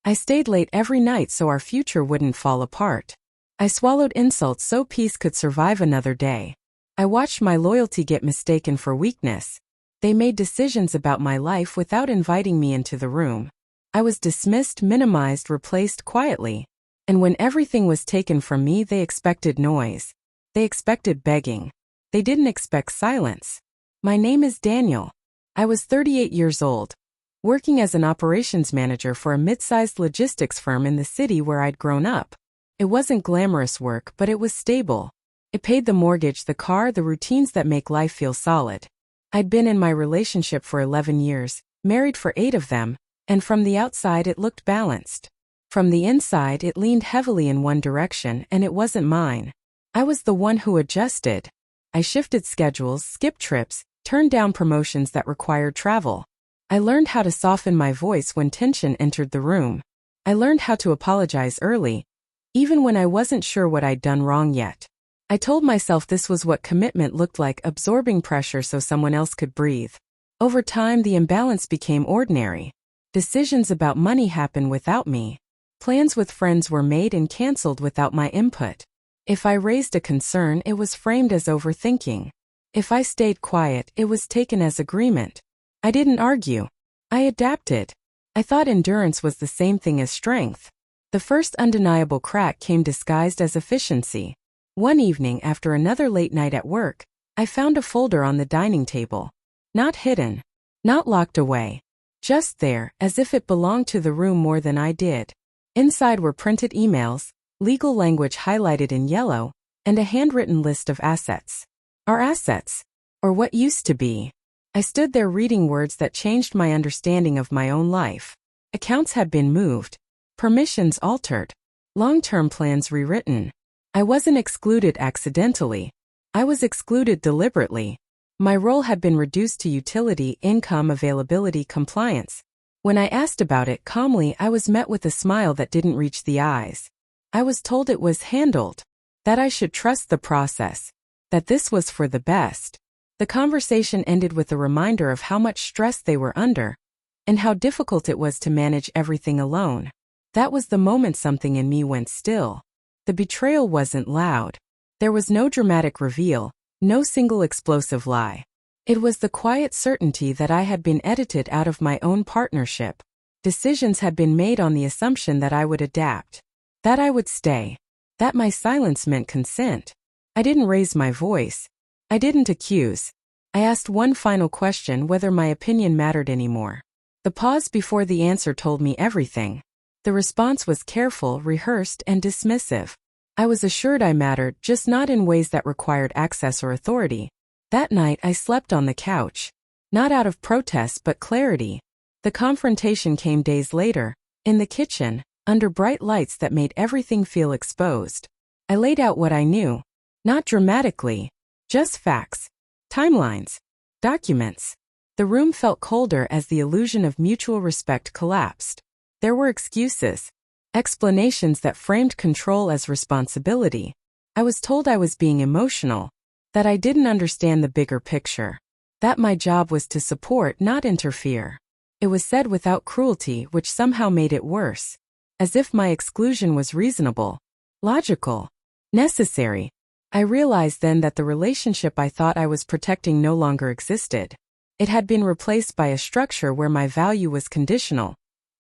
I stayed late every night so our future wouldn't fall apart. I swallowed insults so peace could survive another day. I watched my loyalty get mistaken for weakness. They made decisions about my life without inviting me into the room. I was dismissed, minimized, replaced quietly. And when everything was taken from me, they expected noise. They expected begging. They didn't expect silence. My name is Daniel. I was 38 years old, working as an operations manager for a mid-sized logistics firm in the city where I'd grown up. It wasn't glamorous work, but it was stable. It paid the mortgage, the car, the routines that make life feel solid. I'd been in my relationship for 11 years, married for 8 of them, and from the outside it looked balanced. From the inside it leaned heavily in one direction, and it wasn't mine. I was the one who adjusted. I shifted schedules, skipped trips, turned down promotions that required travel. I learned how to soften my voice when tension entered the room. I learned how to apologize early, even when I wasn't sure what I'd done wrong yet. I told myself this was what commitment looked like, absorbing pressure so someone else could breathe. Over time, the imbalance became ordinary. Decisions about money happened without me. Plans with friends were made and canceled without my input. If I raised a concern, it was framed as overthinking. If I stayed quiet, it was taken as agreement. I didn't argue. I adapted. I thought endurance was the same thing as strength. The first undeniable crack came disguised as efficiency. One evening after another late night at work, I found a folder on the dining table. Not hidden. Not locked away. Just there, as if it belonged to the room more than I did. Inside were printed emails, legal language highlighted in yellow, and a handwritten list of assets. Our assets. Or what used to be. I stood there reading words that changed my understanding of my own life. Accounts had been moved. Permissions altered. Long-term plans rewritten. I wasn't excluded accidentally. I was excluded deliberately. My role had been reduced to utility, income, availability, compliance. When I asked about it calmly, I was met with a smile that didn't reach the eyes. I was told it was handled, that I should trust the process, that this was for the best. The conversation ended with a reminder of how much stress they were under, and how difficult it was to manage everything alone. That was the moment something in me went still. The betrayal wasn't loud. There was no dramatic reveal, no single explosive lie. It was the quiet certainty that I had been edited out of my own partnership. Decisions had been made on the assumption that I would adapt, that I would stay, that my silence meant consent. I didn't raise my voice. I didn't accuse. I asked one final question, whether my opinion mattered anymore. The pause before the answer told me everything. The response was careful, rehearsed, and dismissive. I was assured I mattered, just not in ways that required access or authority. That night I slept on the couch. Not out of protest but clarity. The confrontation came days later, in the kitchen, under bright lights that made everything feel exposed. I laid out what I knew. Not dramatically. Just facts. Timelines. Documents. The room felt colder as the illusion of mutual respect collapsed. There were excuses. Explanations that framed control as responsibility. I was told I was being emotional, that I didn't understand the bigger picture, that my job was to support, not interfere. It was said without cruelty, which somehow made it worse. As if my exclusion was reasonable, logical, necessary. I realized then that the relationship I thought I was protecting no longer existed. It had been replaced by a structure where my value was conditional,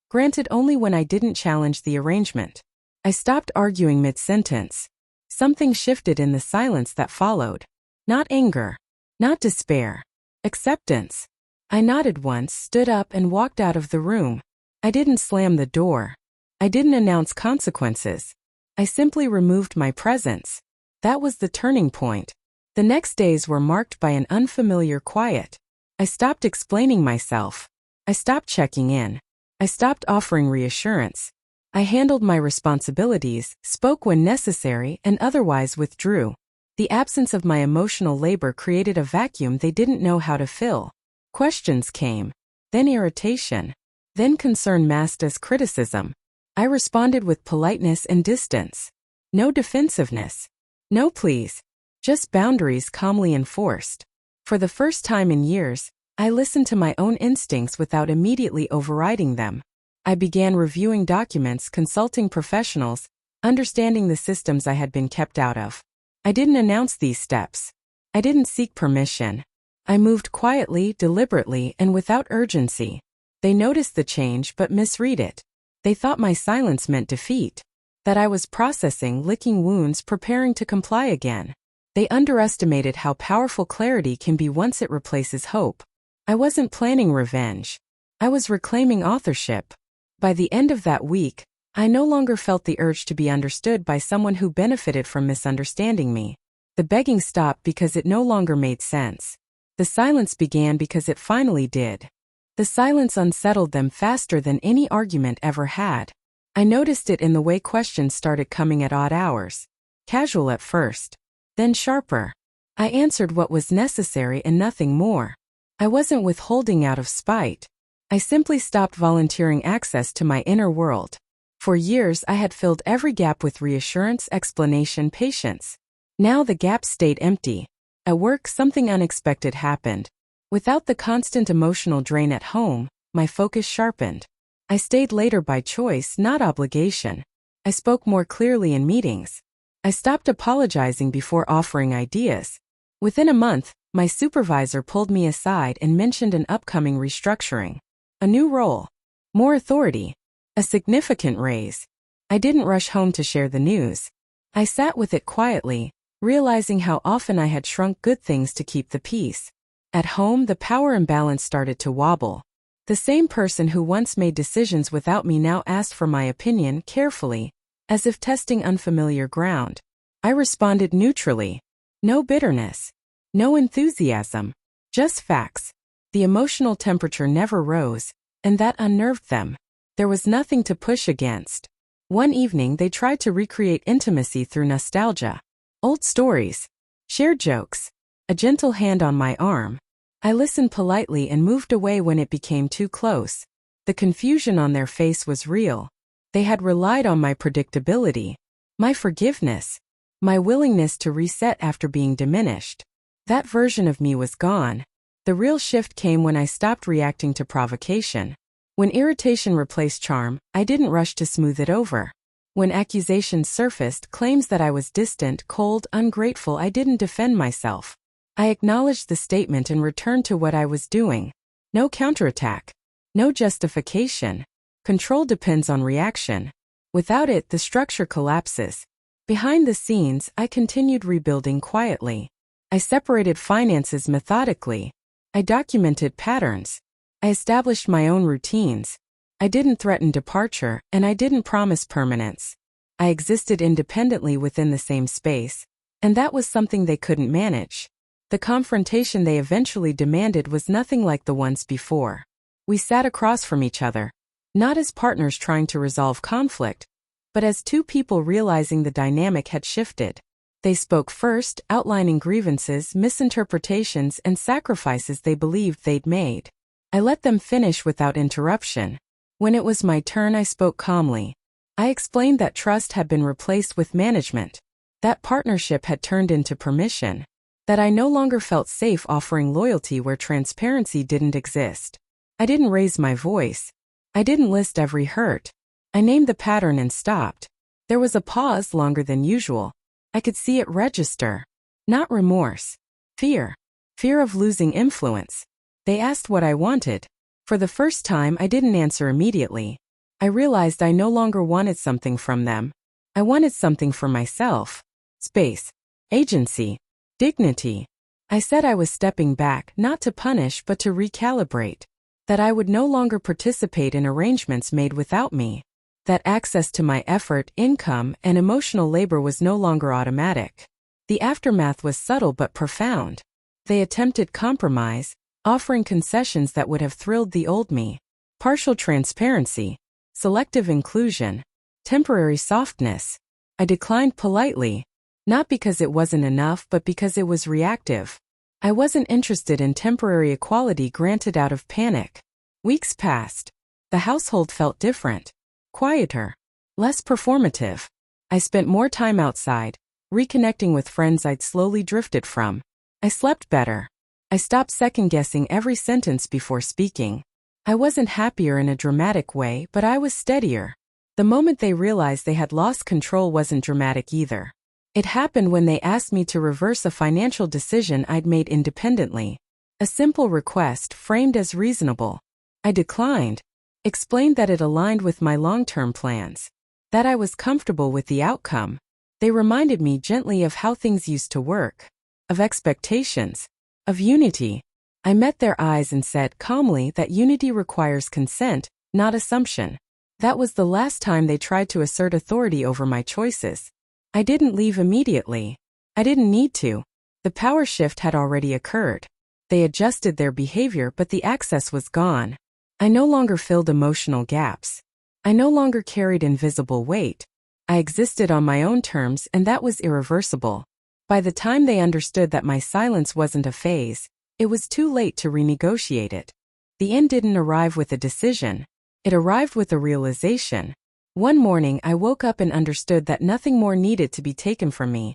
granted only when I didn't challenge the arrangement. I stopped arguing mid-sentence. Something shifted in the silence that followed. Not anger. Not despair. Acceptance. I nodded once, stood up, and walked out of the room. I didn't slam the door. I didn't announce consequences. I simply removed my presence. That was the turning point. The next days were marked by an unfamiliar quiet. I stopped explaining myself. I stopped checking in. I stopped offering reassurance. I handled my responsibilities, spoke when necessary, and otherwise withdrew. The absence of my emotional labor created a vacuum they didn't know how to fill. Questions came, then irritation, then concern masked as criticism. I responded with politeness and distance. No defensiveness. No pleas. Just boundaries calmly enforced. For the first time in years, I listened to my own instincts without immediately overriding them. I began reviewing documents, consulting professionals, understanding the systems I had been kept out of. I didn't announce these steps. I didn't seek permission. I moved quietly, deliberately, and without urgency. They noticed the change but misread it. They thought my silence meant defeat, that I was processing, licking wounds, preparing to comply again. They underestimated how powerful clarity can be once it replaces hope. I wasn't planning revenge. I was reclaiming authorship. By the end of that week, I no longer felt the urge to be understood by someone who benefited from misunderstanding me. The begging stopped because it no longer made sense. The silence began because it finally did. The silence unsettled them faster than any argument ever had. I noticed it in the way questions started coming at odd hours. Casual at first, then sharper. I answered what was necessary and nothing more. I wasn't withholding out of spite. I simply stopped volunteering access to my inner world. For years I had filled every gap with reassurance, explanation, patience. Now the gap stayed empty. At work, something unexpected happened. Without the constant emotional drain at home, my focus sharpened. I stayed later by choice, not obligation. I spoke more clearly in meetings. I stopped apologizing before offering ideas. Within a month, my supervisor pulled me aside and mentioned an upcoming restructuring. A new role. More authority. A significant raise. I didn't rush home to share the news. I sat with it quietly, realizing how often I had shrunk good things to keep the peace. At home, the power imbalance started to wobble. The same person who once made decisions without me now asked for my opinion carefully, as if testing unfamiliar ground. I responded neutrally. No bitterness. No enthusiasm. Just facts. The emotional temperature never rose, and that unnerved them. There was nothing to push against. One evening they tried to recreate intimacy through nostalgia. Old stories. Shared jokes. A gentle hand on my arm. I listened politely and moved away when it became too close. The confusion on their face was real. They had relied on my predictability, my forgiveness, my willingness to reset after being diminished. That version of me was gone. The real shift came when I stopped reacting to provocation. When irritation replaced charm, I didn't rush to smooth it over. When accusations surfaced, claims that I was distant, cold, ungrateful, I didn't defend myself. I acknowledged the statement and returned to what I was doing. No counterattack. No justification. Control depends on reaction. Without it, the structure collapses. Behind the scenes, I continued rebuilding quietly. I separated finances methodically. I documented patterns. I established my own routines. I didn't threaten departure, and I didn't promise permanence. I existed independently within the same space, and that was something they couldn't manage. The confrontation they eventually demanded was nothing like the ones before. We sat across from each other, not as partners trying to resolve conflict, but as two people realizing the dynamic had shifted. They spoke first, outlining grievances, misinterpretations, and sacrifices they believed they'd made. I let them finish without interruption. When it was my turn, I spoke calmly. I explained that trust had been replaced with management, that partnership had turned into permission, that I no longer felt safe offering loyalty where transparency didn't exist. I didn't raise my voice. I didn't list every hurt. I named the pattern and stopped. There was a pause longer than usual. I could see it register. Not remorse. Fear. Fear of losing influence. They asked what I wanted. For the first time, I didn't answer immediately. I realized I no longer wanted something from them. I wanted something for myself. Space. Agency. Dignity. I said I was stepping back, not to punish but to recalibrate. That I would no longer participate in arrangements made without me. That access to my effort, income, and emotional labor was no longer automatic. The aftermath was subtle but profound. They attempted compromise, offering concessions that would have thrilled the old me. Partial transparency, selective inclusion, temporary softness. I declined politely, not because it wasn't enough but because it was reactive. I wasn't interested in temporary equality granted out of panic. Weeks passed. The household felt different. Quieter. Less performative. I spent more time outside, reconnecting with friends I'd slowly drifted from. I slept better. I stopped second-guessing every sentence before speaking. I wasn't happier in a dramatic way, but I was steadier. The moment they realized they had lost control wasn't dramatic either. It happened when they asked me to reverse a financial decision I'd made independently. A simple request framed as reasonable. I declined, explained that it aligned with my long-term plans, that I was comfortable with the outcome. They reminded me gently of how things used to work, of expectations, of unity. I met their eyes and said calmly that unity requires consent, not assumption. That was the last time they tried to assert authority over my choices. I didn't leave immediately. I didn't need to. The power shift had already occurred. They adjusted their behavior, but the access was gone. I no longer filled emotional gaps. I no longer carried invisible weight. I existed on my own terms, and that was irreversible. By the time they understood that my silence wasn't a phase, it was too late to renegotiate it. The end didn't arrive with a decision. It arrived with a realization. One morning I woke up and understood that nothing more needed to be taken from me,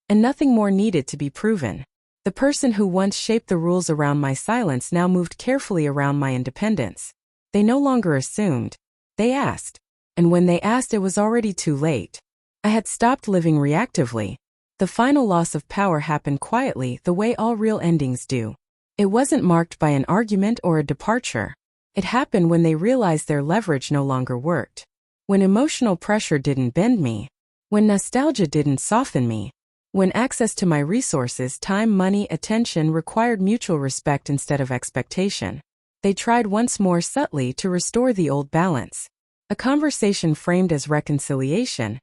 and nothing more needed to be proven. The person who once shaped the rules around my silence now moved carefully around my independence. They no longer assumed. They asked. And when they asked, it was already too late. I had stopped living reactively. The final loss of power happened quietly, the way all real endings do. It wasn't marked by an argument or a departure. It happened when they realized their leverage no longer worked. When emotional pressure didn't bend me. When nostalgia didn't soften me. When access to my resources, time, money, attention required mutual respect instead of expectation. They tried once more subtly to restore the old balance. A conversation framed as reconciliation,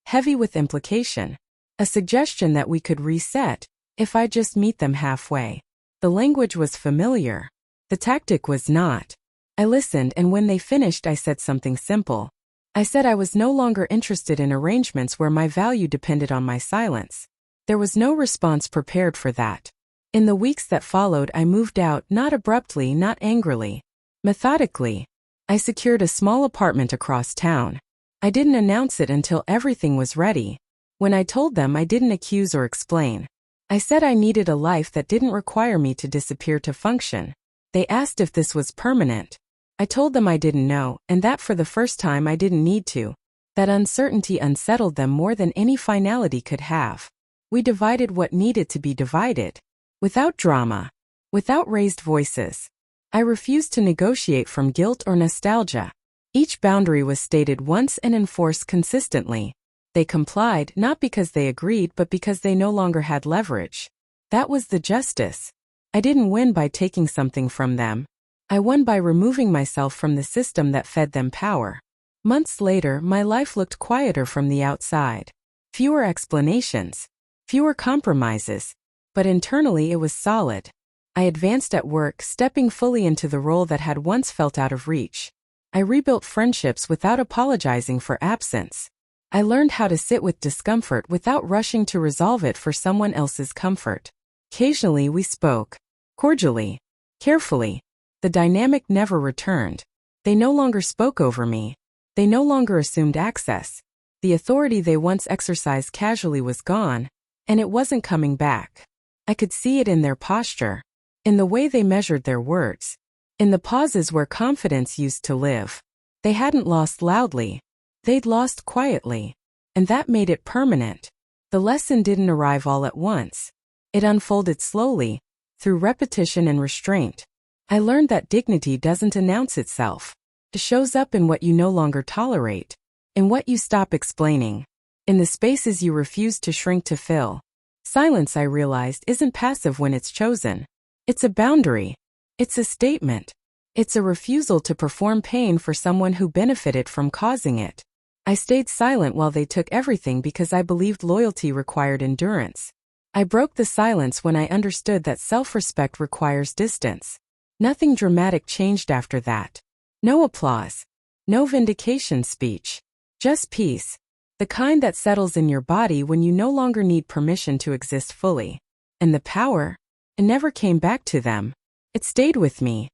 heavy with implication. A suggestion that we could reset, if I just meet them halfway. The language was familiar. The tactic was not. I listened, and when they finished, I said something simple. I said I was no longer interested in arrangements where my value depended on my silence. There was no response prepared for that. In the weeks that followed, I moved out, not abruptly, not angrily. Methodically. I secured a small apartment across town. I didn't announce it until everything was ready. When I told them, I didn't accuse or explain. I said I needed a life that didn't require me to disappear to function. They asked if this was permanent. I told them I didn't know, and that for the first time I didn't need to. That uncertainty unsettled them more than any finality could have. We divided what needed to be divided. Without drama. Without raised voices. I refused to negotiate from guilt or nostalgia. Each boundary was stated once and enforced consistently. They complied, not because they agreed, but because they no longer had leverage. That was the justice. I didn't win by taking something from them. I won by removing myself from the system that fed them power. Months later, my life looked quieter from the outside. Fewer explanations. Fewer compromises. But internally it was solid. I advanced at work, stepping fully into the role that had once felt out of reach. I rebuilt friendships without apologizing for absence. I learned how to sit with discomfort without rushing to resolve it for someone else's comfort. Occasionally we spoke. Cordially. Carefully. The dynamic never returned. They no longer spoke over me. They no longer assumed access. The authority they once exercised casually was gone, and it wasn't coming back. I could see it in their posture, in the way they measured their words, in the pauses where confidence used to live. They hadn't lost loudly. They'd lost quietly. And that made it permanent. The lesson didn't arrive all at once. It unfolded slowly, through repetition and restraint. I learned that dignity doesn't announce itself. It shows up in what you no longer tolerate, in what you stop explaining, in the spaces you refuse to shrink to fill. Silence, I realized, isn't passive when it's chosen. It's a boundary. It's a statement. It's a refusal to perform pain for someone who benefited from causing it. I stayed silent while they took everything because I believed loyalty required endurance. I broke the silence when I understood that self-respect requires distance. Nothing dramatic changed after that. No applause. No vindication speech. Just peace. The kind that settles in your body when you no longer need permission to exist fully. And the power? It never came back to them. It stayed with me.